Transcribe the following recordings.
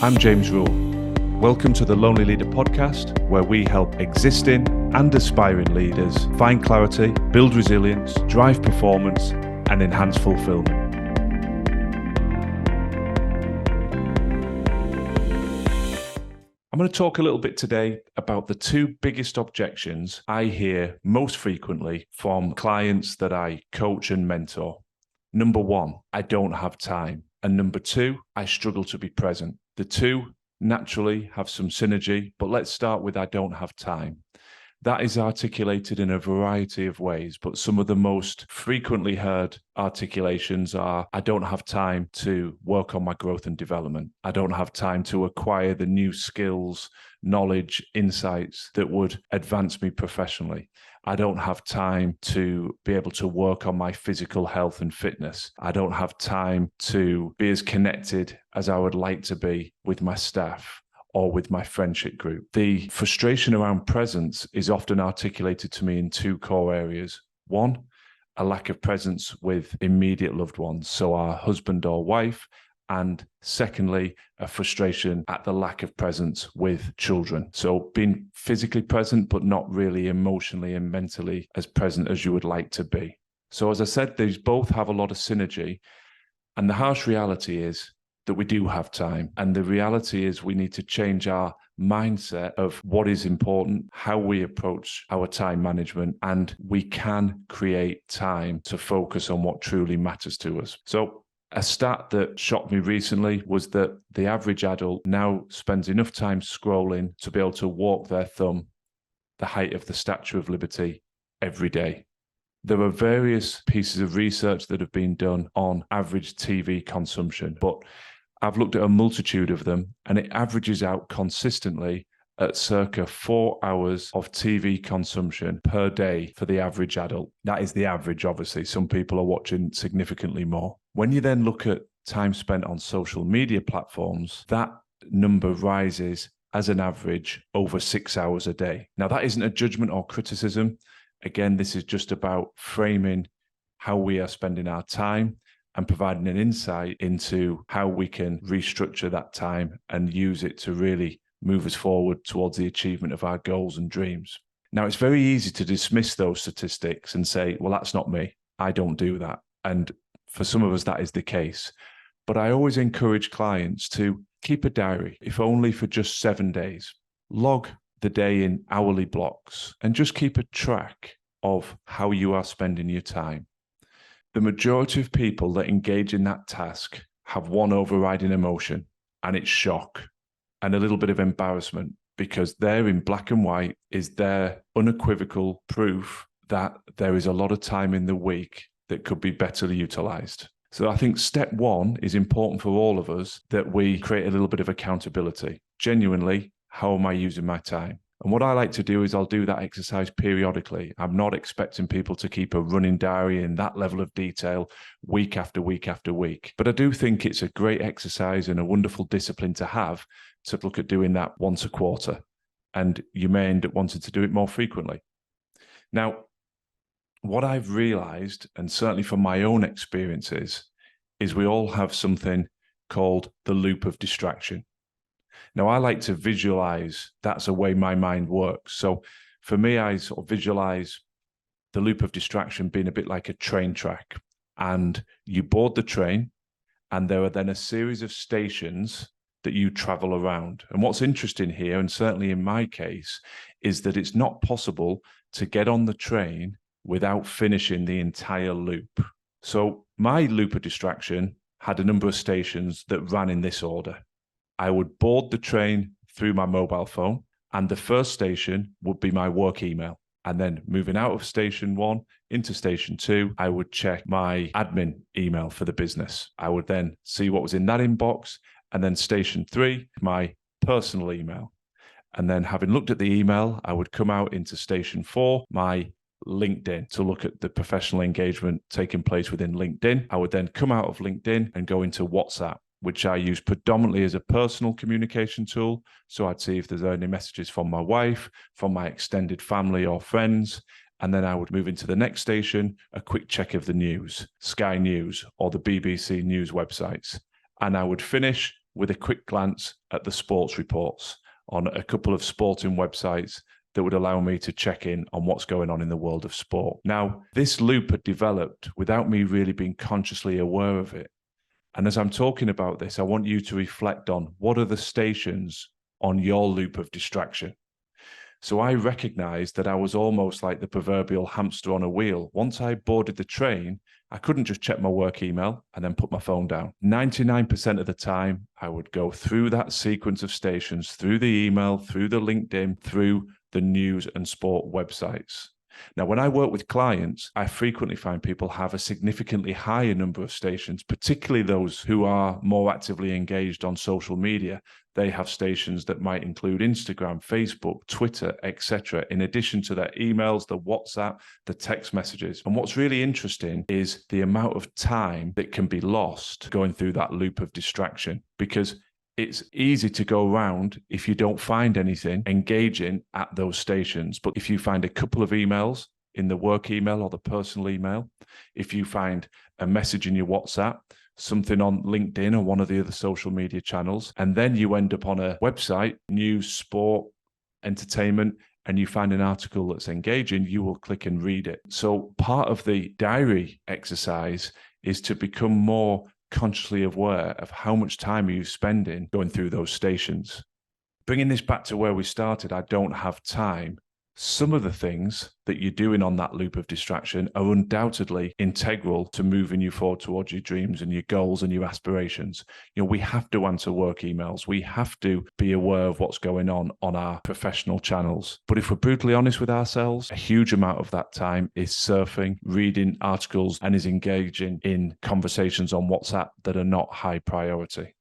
I'm James Rule. Welcome to the Lonely Leader podcast, where we help existing and aspiring leaders find clarity, build resilience, drive performance, and enhance fulfilment. I'm going to talk a little bit today about the two biggest objections I hear most frequently from clients that I coach and mentor. Number one, I don't have time. And number two, I struggle to be present. The two naturally have some synergy, but let's start with I don't have time. That is articulated in a variety of ways, but some of the most frequently heard articulations are, I don't have time to work on my growth and development. I don't have time to acquire the new skills, knowledge, insights that would advance me professionally. I don't have time to be able to work on my physical health and fitness. I don't have time to be as connected as I would like to be with my staff or with my friendship group. The frustration around presence is often articulated to me in two core areas. One, a lack of presence with immediate loved ones, so our husband or wife, and secondly, a frustration at the lack of presence with children. So being physically present, but not really emotionally and mentally as present as you would like to be. So as I said, these both have a lot of synergy, and the harsh reality is that we do have time. And the reality is we need to change our mindset of what is important, how we approach our time management, and we can create time to focus on what truly matters to us. So a stat that shocked me recently was that the average adult now spends enough time scrolling to be able to walk their thumb the height of the Statue of Liberty every day. There are various pieces of research that have been done on average TV consumption, but I've looked at a multitude of them, and it averages out consistently at circa 4 hours of TV consumption per day for the average adult. That is the average, obviously. Some people are watching significantly more. When you then look at time spent on social media platforms, that number rises as an average over 6 hours a day. Now, that isn't a judgment or criticism. Again, this is just about framing how we are spending our time and providing an insight into how we can restructure that time and use it to really move us forward towards the achievement of our goals and dreams. Now, it's very easy to dismiss those statistics and say, well, that's not me. I don't do that. And for some of us, that is the case. But I always encourage clients to keep a diary, if only for just 7 days. Log the day in hourly blocks and just keep a track of how you are spending your time. The majority of people that engage in that task have one overriding emotion, and it's shock and a little bit of embarrassment, because there in black and white is their unequivocal proof that there is a lot of time in the week that could be better utilized. So I think step one is important for all of us, that we create a little bit of accountability. Genuinely, how am I using my time? And what I like to do is I'll do that exercise periodically. I'm not expecting people to keep a running diary in that level of detail week after week after week. But I do think it's a great exercise and a wonderful discipline to have, to look at doing that once a quarter. And you may end up wanting to do it more frequently. Now, what I've realized, and certainly from my own experiences, is we all have something called the loop of distraction. Now, I like to visualize that's a way my mind works. So for me, I sort of visualize the loop of distraction being a bit like a train track. And you board the train, and there are then a series of stations that you travel around. And what's interesting here, and certainly in my case, is that it's not possible to get on the train without finishing the entire loop. So my loop of distraction had a number of stations that ran in this order. I would board the train through my mobile phone, and the first station would be my work email. And then moving out of station one into station two, I would check my admin email for the business. I would then see what was in that inbox. And then station three, my personal email. And then having looked at the email, I would come out into station four, my LinkedIn, to look at the professional engagement taking place within LinkedIn. I would then come out of LinkedIn and go into WhatsApp, which I use predominantly as a personal communication tool. So I'd see if there's any messages from my wife, from my extended family or friends. And then I would move into the next station, a quick check of the news, Sky News or the BBC News websites. And I would finish with a quick glance at the sports reports on a couple of sporting websites that would allow me to check in on what's going on in the world of sport. Now, this loop had developed without me really being consciously aware of it. And as I'm talking about this, I want you to reflect on what are the stations on your loop of distraction. So I recognized that I was almost like the proverbial hamster on a wheel. Once I boarded the train, I couldn't just check my work email and then put my phone down. 99% of the time, I would go through that sequence of stations, through the email, through the LinkedIn, through the news and sport websites. Now, when I work with clients, I frequently find people have a significantly higher number of stations, particularly those who are more actively engaged on social media. They have stations that might include Instagram, Facebook, Twitter, etc., in addition to their emails, the WhatsApp, the text messages. And what's really interesting is the amount of time that can be lost going through that loop of distraction, because it's easy to go around if you don't find anything engaging at those stations. But if you find a couple of emails in the work email or the personal email, if you find a message in your WhatsApp, something on LinkedIn or one of the other social media channels, and then you end up on a website, news, sport, entertainment, and you find an article that's engaging, you will click and read it. So part of the diary exercise is to become more consciously aware of how much time are you spending going through those stations. Bringing this back to where we started, I don't have time. Some of the things that you're doing on that loop of distraction are undoubtedly integral to moving you forward towards your dreams and your goals and your aspirations. You know, we have to answer work emails. We have to be aware of what's going on our professional channels. But if we're brutally honest with ourselves, a huge amount of that time is surfing, reading articles, and is engaging in conversations on WhatsApp that are not high priority.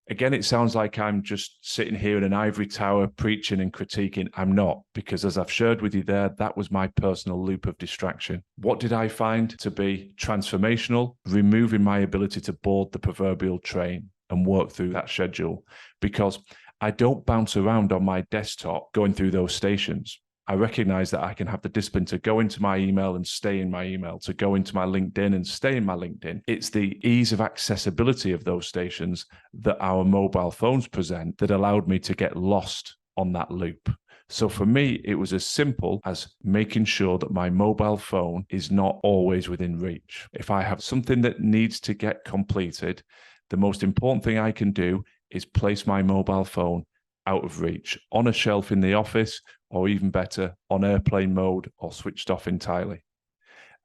Again, it sounds like I'm just sitting here in an ivory tower preaching and critiquing. I'm not, because as I've shared with you there, that was my personal loop of distraction. What did I find to be transformational? Removing my ability to board the proverbial train and work through that schedule, because I don't bounce around on my desktop going through those stations. I recognize that I can have the discipline to go into my email and stay in my email, to go into my LinkedIn and stay in my LinkedIn. It's the ease of accessibility of those stations that our mobile phones present that allowed me to get lost on that loop. So for me, it was as simple as making sure that my mobile phone is not always within reach. If I have something that needs to get completed, the most important thing I can do is place my mobile phone out of reach, on a shelf in the office, or even better, on airplane mode or switched off entirely.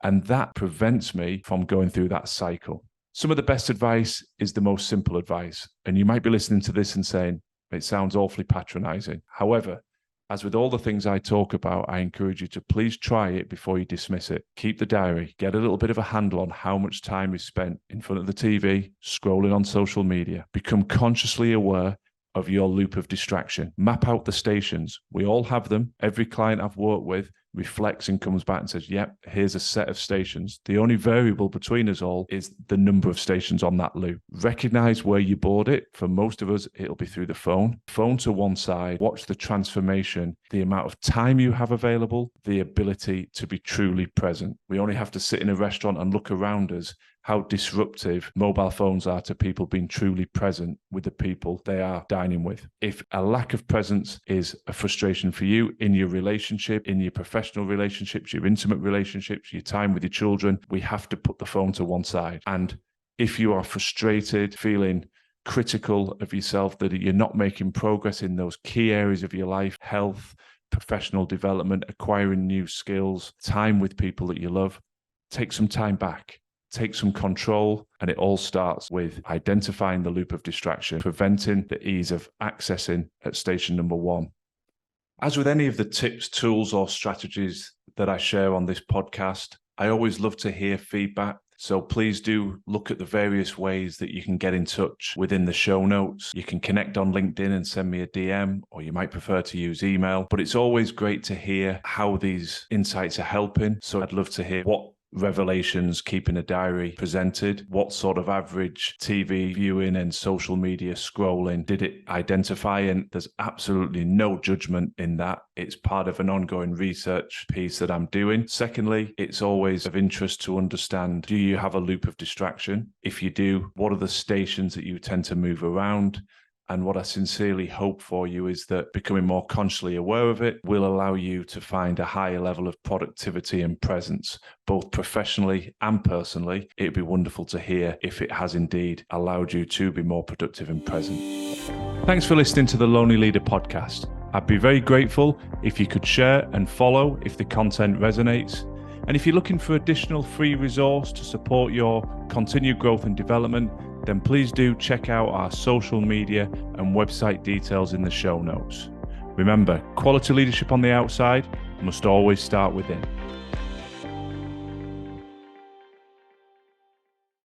And that prevents me from going through that cycle. Some of the best advice is the most simple advice. And you might be listening to this and saying, it sounds awfully patronizing. However, as with all the things I talk about, I encourage you to please try it before you dismiss it. Keep the diary, get a little bit of a handle on how much time is spent in front of the TV, scrolling on social media. Become consciously aware of your loop of distraction. Map out the stations. We all have them. Every client I've worked with reflects and comes back and says, yep, here's a set of stations. The only variable between us all is the number of stations on that loop. Recognize where you board it. For most of us, it'll be through the phone. Phone to one side, watch the transformation, the amount of time you have available, the ability to be truly present. We only have to sit in a restaurant and look around us how disruptive mobile phones are to people being truly present with the people they are dining with. If a lack of presence is a frustration for you in your relationship, in your professional relationships, your intimate relationships, your time with your children, we have to put the phone to one side. And if you are frustrated, feeling critical of yourself, that you're not making progress in those key areas of your life, health, professional development, acquiring new skills, time with people that you love, take some time back. Take some control, and it all starts with identifying the loop of distraction, preventing the ease of accessing at station number one. As with any of the tips, tools, or strategies that I share on this podcast, I always love to hear feedback. So please do look at the various ways that you can get in touch within the show notes. You can connect on LinkedIn and send me a DM, or you might prefer to use email. But it's always great to hear how these insights are helping. So I'd love to hear what revelations keeping a diary presented? What sort of average TV viewing and social media scrolling did it identify? And there's absolutely no judgment in that. It's part of an ongoing research piece that I'm doing. Secondly, it's always of interest to understand, do you have a loop of distraction? If you do, what are the stations that you tend to move around? And what I sincerely hope for you is that becoming more consciously aware of it will allow you to find a higher level of productivity and presence, both professionally and personally. It'd be wonderful to hear if it has indeed allowed you to be more productive and present. Thanks for listening to the Lonely Leader podcast. I'd be very grateful if you could share and follow if the content resonates. And if you're looking for additional free resource to support your continued growth and development, then please do check out our social media and website details in the show notes. Remember, quality leadership on the outside must always start within.